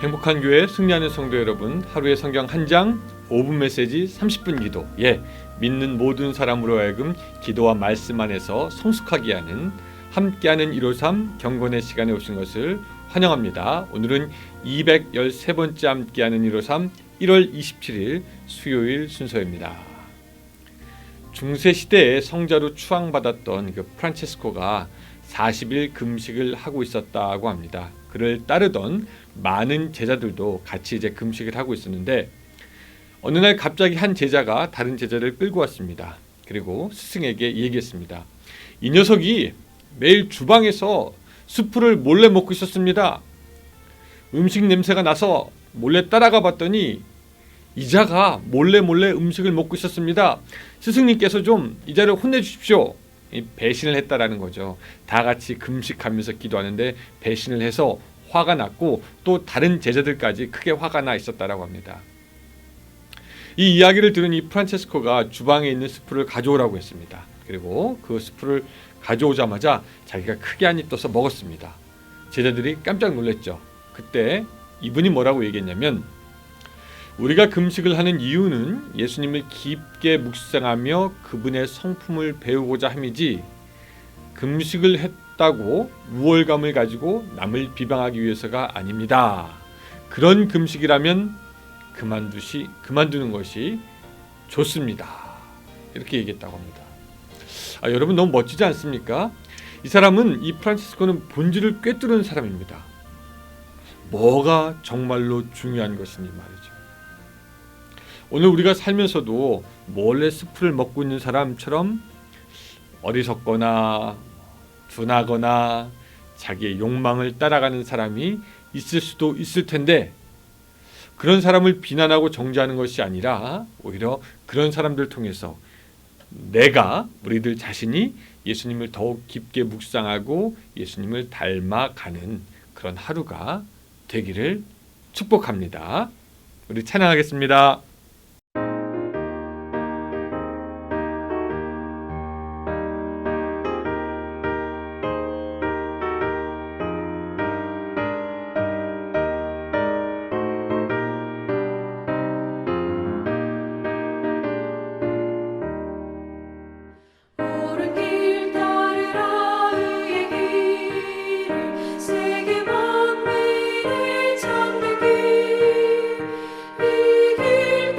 행복한 교회 승리하는 성도 여러분, 하루의 성경 한 장, 5분 메시지 30분 기도. 믿는 모든 사람으로 하여금 기도와 말씀 안에서 성숙하게 하는 함께하는 153 경건의 시간에 오신 것을 환영합니다. 오늘은 213번째 함께하는 153 1월 27일 수요일 순서입니다. 중세 시대에 성자로 추앙받았던 프란체스코가 40일 금식을 하고 있었다고 합니다. 그를 따르던 많은 제자들도 같이 금식을 하고 있었는데, 어느 날 갑자기 한 제자가 다른 제자를 끌고 왔습니다. 그리고 스승에게 얘기했습니다. 이 녀석이 매일 주방에서 수프를 몰래 먹고 있었습니다. 음식 냄새가 나서 몰래 따라가 봤더니 이 자가 몰래 음식을 먹고 있었습니다. 스승님께서 좀 이 자를 혼내주십시오. 배신을 했다라는 거죠. 다 같이 금식하면서 기도하는데 배신을 해서 화가 났고, 또 다른 제자들까지 크게 화가 나 있었다라고 합니다. 이 이야기를 들은 이 프란체스코가 주방에 있는 스프를 가져오라고 했습니다. 그리고 그 스프를 가져오자마자 자기가 크게 한 입 떠서 먹었습니다. 제자들이 깜짝 놀랐죠. 그때 이분이 뭐라고 얘기했냐면, 우리가 금식을 하는 이유는 예수님을 깊게 묵상하며 그분의 성품을 배우고자 함이지, 금식을 했다고 우월감을 가지고 남을 비방하기 위해서가 아닙니다. 그런 금식이라면 그만두는 것이 좋습니다. 이렇게 얘기했다고 합니다. 여러분, 너무 멋지지 않습니까? 이 사람은, 이 프란치스코는 본질을 꿰뚫은 사람입니다. 뭐가 정말로 중요한 것이니 말이죠. 오늘 우리가 살면서도 몰래 스프를 먹고 있는 사람처럼 어리석거나 둔하거나 자기의 욕망을 따라가는 사람이 있을 수도 있을 텐데, 그런 사람을 비난하고 정죄하는 것이 아니라 오히려 그런 사람들 통해서 우리들 자신이 예수님을 더욱 깊게 묵상하고 예수님을 닮아가는 그런 하루가 되기를 축복합니다. 우리 찬양하겠습니다. 길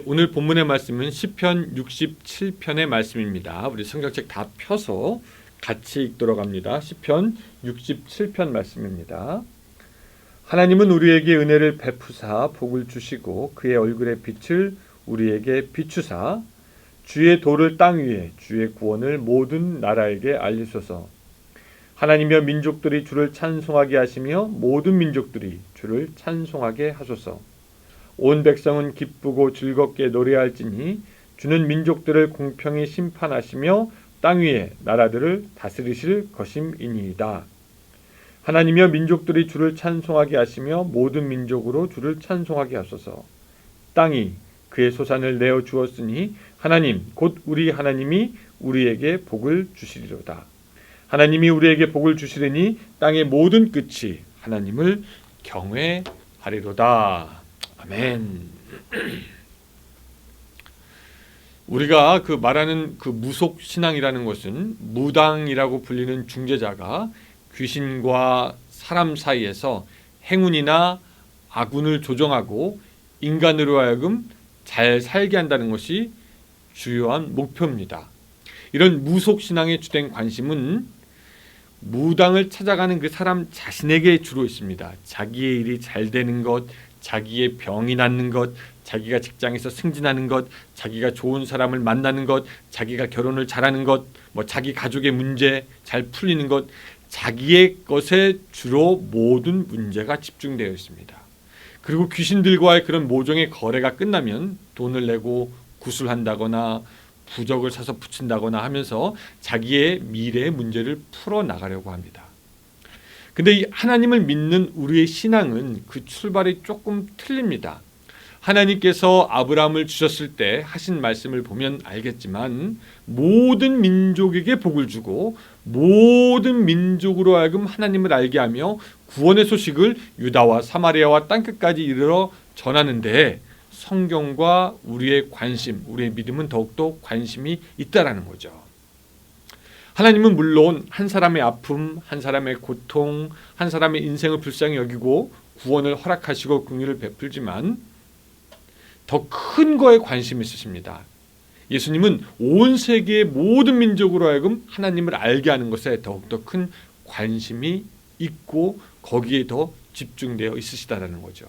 오늘 본문의 말씀은 시편 67편의 말씀입니다. 우리 성경책 다 펴서 같이 읽도록 합니다. 시편 67편 말씀입니다. 하나님은 우리에게 은혜를 베푸사 복을 주시고 그의 얼굴의 빛을 우리에게 비추사 주의 도를 땅 위에 주의 구원을 모든 나라에게 알리소서. 하나님이여 민족들이 주를 찬송하게 하시며 모든 민족들이 주를 찬송하게 하소서. 온 백성은 기쁘고 즐겁게 노래할지니 주는 민족들을 공평히 심판하시며 땅 위에 나라들을 다스리실 것임이니이다. 하나님이여 민족들이 주를 찬송하게 하시며 모든 민족으로 주를 찬송하게 하소서. 땅이 그의 소산을 내어 주었으니 하나님 곧 우리 하나님이 우리에게 복을 주시리로다. 하나님이 우리에게 복을 주시리니 땅의 모든 끝이 하나님을 경외하리로다. 아멘. 우리가 말하는 무속 신앙이라는 것은 무당이라고 불리는 중재자가 귀신과 사람 사이에서 행운이나 악운을 조정하고 인간으로 하여금 잘 살게 한다는 것이 주요한 목표입니다. 이런 무속 신앙의 주된 관심은 무당을 찾아가는 그 사람 자신에게 주로 있습니다. 자기의 일이 잘 되는 것, 자기의 병이 낫는 것, 자기가 직장에서 승진하는 것, 자기가 좋은 사람을 만나는 것, 자기가 결혼을 잘하는 것, 자기 가족의 문제 잘 풀리는 것, 자기의 것에 주로 모든 문제가 집중되어 있습니다. 그리고 귀신들과의 그런 모종의 거래가 끝나면 돈을 내고 구슬한다거나 부적을 사서 붙인다거나 하면서 자기의 미래의 문제를 풀어나가려고 합니다. 근데 이 하나님을 믿는 우리의 신앙은 그 출발이 조금 틀립니다. 하나님께서 아브라함을 주셨을 때 하신 말씀을 보면 알겠지만 모든 민족에게 복을 주고 모든 민족으로 하여금 하나님을 알게 하며 구원의 소식을 유다와 사마리아와 땅끝까지 이르러 전하는데 성경과 우리의 관심, 우리의 믿음은 더욱더 관심이 있다라는 거죠. 하나님은 물론 한 사람의 아픔, 한 사람의 고통, 한 사람의 인생을 불쌍히 여기고 구원을 허락하시고 긍휼을 베풀지만 더 큰 거에 관심이 있으십니다. 예수님은 온 세계의 모든 민족으로 하여금 하나님을 알게 하는 것에 더욱더 큰 관심이 있고 거기에 더 집중되어 있으시다라는 거죠.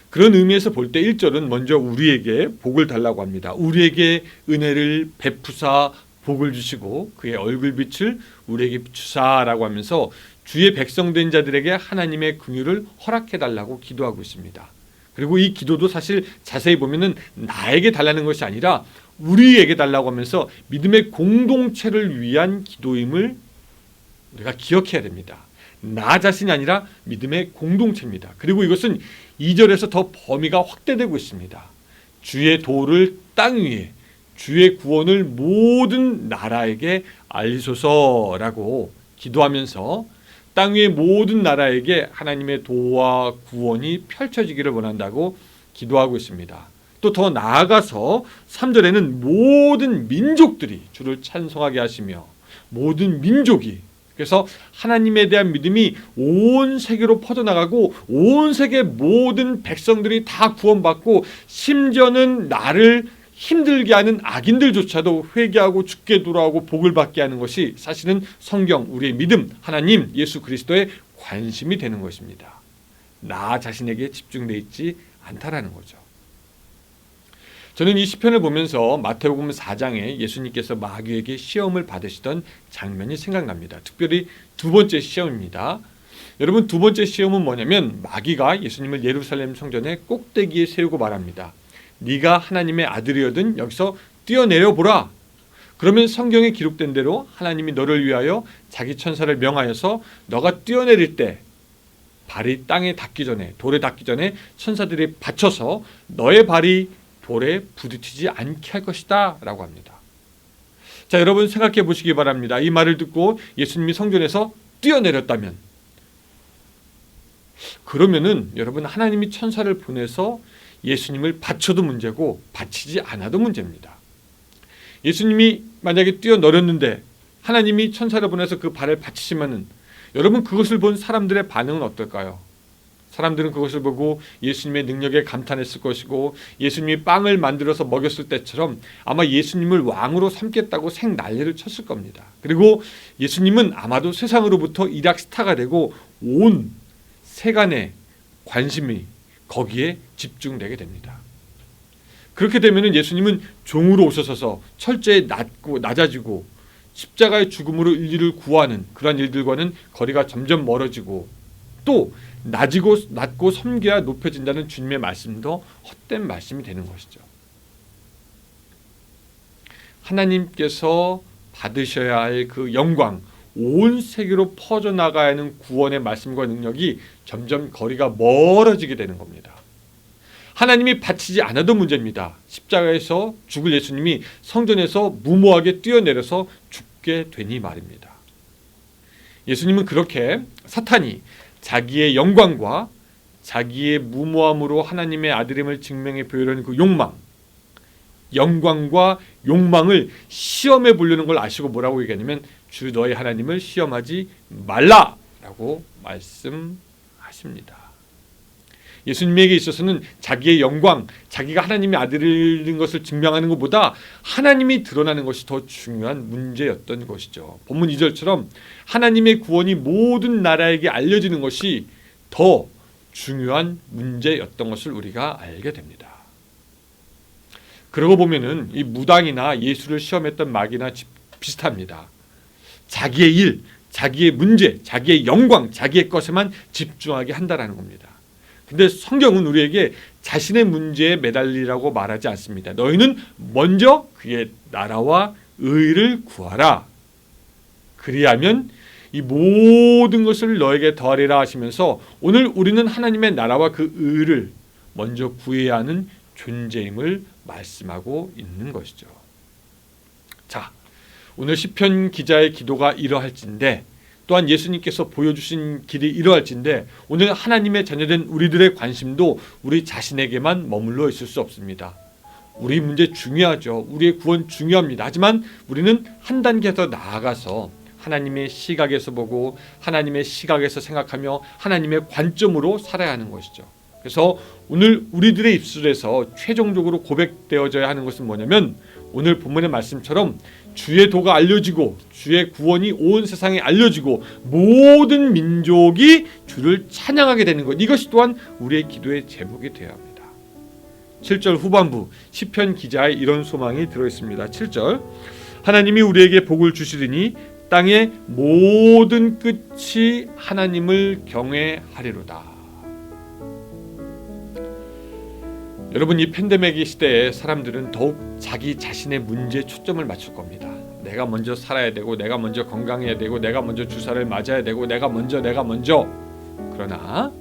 그런 의미에서 볼 때 1절은 먼저 우리에게 복을 달라고 합니다. 우리에게 은혜를 베푸사 복을 주시고 그의 얼굴빛을 우리에게 비추사라고 하면서 주의 백성된 자들에게 하나님의 긍휼을 허락해달라고 기도하고 있습니다. 그리고 이 기도도 사실 자세히 보면은 나에게 달라는 것이 아니라 우리에게 달라고 하면서 믿음의 공동체를 위한 기도임을 우리가 기억해야 됩니다. 나 자신이 아니라 믿음의 공동체입니다. 그리고 이것은 2절에서 더 범위가 확대되고 있습니다. 주의 도를 땅 위에 주의 구원을 모든 나라에게 알리소서라고 기도하면서 땅 위의 모든 나라에게 하나님의 도와 구원이 펼쳐지기를 원한다고 기도하고 있습니다. 또 더 나아가서 3절에는 모든 민족들이 주를 찬송하게 하시며 모든 민족이 그래서 하나님에 대한 믿음이 온 세계로 퍼져나가고 온 세계 모든 백성들이 다 구원받고 심지어는 나를 힘들게 하는 악인들조차도 회개하고 죽게 돌아오고 복을 받게 하는 것이 사실은 성경, 우리의 믿음, 하나님, 예수 그리스도의 관심이 되는 것입니다. 나 자신에게 집중되어 있지 않다라는 거죠. 저는 이 시편을 보면서 마태복음 4장에 예수님께서 마귀에게 시험을 받으시던 장면이 생각납니다. 특별히 두 번째 시험입니다. 여러분, 두 번째 시험은 뭐냐면 마귀가 예수님을 예루살렘 성전의 꼭대기에 세우고 말합니다. 네가 하나님의 아들이거든 여기서 뛰어내려 보라. 그러면 성경에 기록된 대로 하나님이 너를 위하여 자기 천사를 명하여서 너가 뛰어내릴 때 발이 땅에 닿기 전에 돌에 닿기 전에 천사들이 받쳐서 너의 발이 돌에 부딪히지 않게 할 것이다 라고 합니다. 자, 여러분 생각해 보시기 바랍니다. 이 말을 듣고 예수님이 성전에서 뛰어내렸다면 그러면은 여러분 하나님이 천사를 보내서 예수님을 받쳐도 문제고 받치지 않아도 문제입니다. 예수님이 만약에 뛰어내렸는데 하나님이 천사를 보내서 그 발을 받치시면은 여러분 그것을 본 사람들의 반응은 어떨까요? 사람들은 그것을 보고 예수님의 능력에 감탄했을 것이고 예수님이 빵을 만들어서 먹였을 때처럼 아마 예수님을 왕으로 삼겠다고 생난리를 쳤을 겁니다. 그리고 예수님은 아마도 세상으로부터 일약 스타가 되고 온 세간의 관심이 거기에 집중되게 됩니다. 그렇게 되면 예수님은 종으로 오셔서 철저히 낮아지고 십자가의 죽음으로 인류를 구하는 그러한 일들과는 거리가 점점 멀어지고 또 낮고 섬겨야 높여진다는 주님의 말씀도 헛된 말씀이 되는 것이죠. 하나님께서 받으셔야 할 그 영광, 온 세계로 퍼져나가야 하는 구원의 말씀과 능력이 점점 거리가 멀어지게 되는 겁니다. 하나님이 바치지 않아도 문제입니다. 십자가에서 죽을 예수님이 성전에서 무모하게 뛰어내려서 죽게 되니 말입니다. 예수님은 그렇게 사탄이 자기의 영광과 자기의 무모함으로 하나님의 아들임을 증명해 보이려는 그 욕망, 영광과 욕망을 시험해 보려는 걸 아시고 뭐라고 얘기하냐면 주 너희 하나님을 시험하지 말라라고 말씀하십니다. 예수님에게 있어서는 자기의 영광, 자기가 하나님의 아들인 것을 증명하는 것보다 하나님이 드러나는 것이 더 중요한 문제였던 것이죠. 본문 2절처럼 하나님의 구원이 모든 나라에게 알려지는 것이 더 중요한 문제였던 것을 우리가 알게 됩니다. 그러고 보면은 이 무당이나 예수를 시험했던 마귀나 비슷합니다. 자기의 일, 자기의 문제, 자기의 영광, 자기의 것에만 집중하게 한다라는 겁니다. 근데 성경은 우리에게 자신의 문제에 매달리라고 말하지 않습니다. 너희는 먼저 그의 나라와 의를 구하라. 그리하면 이 모든 것을 너에게 더하리라 하시면서 오늘 우리는 하나님의 나라와 그 의를 먼저 구해야 하는 존재임을 말씀하고 있는 것이죠. 자, 오늘 시편 기자의 기도가 이러할진데 또한 예수님께서 보여주신 길이 이러할진데 오늘 하나님의 자녀된 우리들의 관심도 우리 자신에게만 머물러 있을 수 없습니다. 우리 문제 중요하죠. 우리의 구원 중요합니다. 하지만 우리는 한 단계 더 나아가서 하나님의 시각에서 보고 하나님의 시각에서 생각하며 하나님의 관점으로 살아야 하는 것이죠. 그래서 오늘 우리들의 입술에서 최종적으로 고백되어져야 하는 것은 뭐냐면 오늘 본문의 말씀처럼 주의 도가 알려지고 주의 구원이 온 세상에 알려지고 모든 민족이 주를 찬양하게 되는 것, 이것이 또한 우리의 기도의 제목이 되어야 합니다. 7절 후반부 시편 기자의 이런 소망이 들어있습니다. 7절 하나님이 우리에게 복을 주시리니 땅의 모든 끝이 하나님을 경외하리로다. 여러분, 이 팬데믹 시대에 사람들은 더욱 자기 자신의 문제에 초점을 맞출 겁니다. 내가 먼저 살아야 되고 내가 먼저 건강해야 되고 내가 먼저 주사를 맞아야 되고 내가 먼저 그러나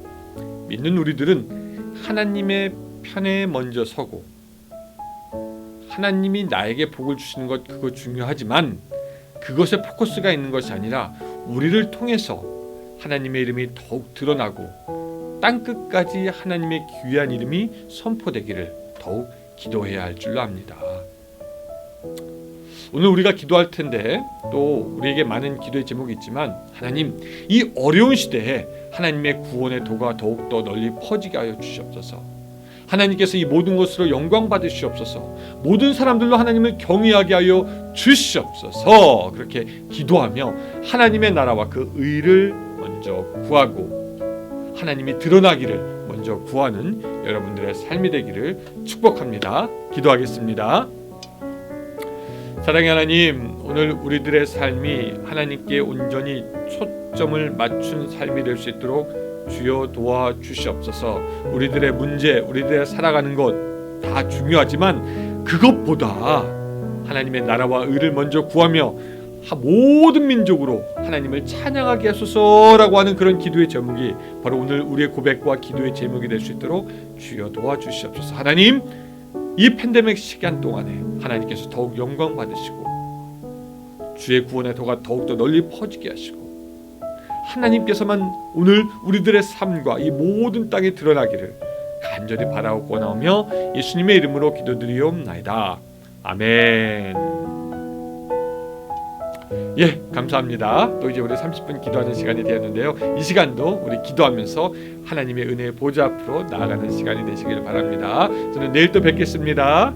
믿는 우리들은 하나님의 편에 먼저 서고 하나님이 나에게 복을 주시는 것 그거 중요하지만 그것에 포커스가 있는 것이 아니라 우리를 통해서 하나님의 이름이 더욱 드러나고 땅끝까지 하나님의 귀한 이름이 선포되기를 더욱 기도해야 할 줄로 압니다. 오늘 우리가 기도할 텐데 또 우리에게 많은 기도의 제목이 있지만 하나님, 이 어려운 시대에 하나님의 구원의 도가 더욱더 널리 퍼지게 하여 주시옵소서. 하나님께서 이 모든 것으로 영광 받으시옵소서. 모든 사람들로 하나님을 경외하게 하여 주시옵소서. 그렇게 기도하며 하나님의 나라와 그 의를 먼저 구하고 하나님이 드러나기를 먼저 구하는 여러분들의 삶이 되기를 축복합니다. 기도하겠습니다. 사랑의 하나님, 오늘 우리들의 삶이 하나님께 온전히 초점을 맞춘 삶이 될 수 있도록 주여 도와주시옵소서. 우리들의 문제, 우리들의 살아가는 것 다 중요하지만 그것보다 하나님의 나라와 의를 먼저 구하며 모든 민족으로 하나님을 찬양하게 하소서라고 하는 그런 기도의 제목이 바로 오늘 우리의 고백과 기도의 제목이 될 수 있도록 주여 도와주시옵소서. 하나님, 이 팬데믹 시간 동안에 하나님께서 더욱 영광 받으시고 주의 구원의 도가 더욱더 널리 퍼지게 하시고 하나님께서만 오늘 우리들의 삶과 이 모든 땅에 드러나기를 간절히 바라고 원하오며 예수님의 이름으로 기도드리옵나이다. 아멘. 예, 감사합니다. 또 이제 우리 30분 기도하는 시간이 되었는데요. 이 시간도 우리 기도하면서 하나님의 은혜의 보좌 앞으로 나아가는 시간이 되시길 바랍니다. 저는 내일 또 뵙겠습니다.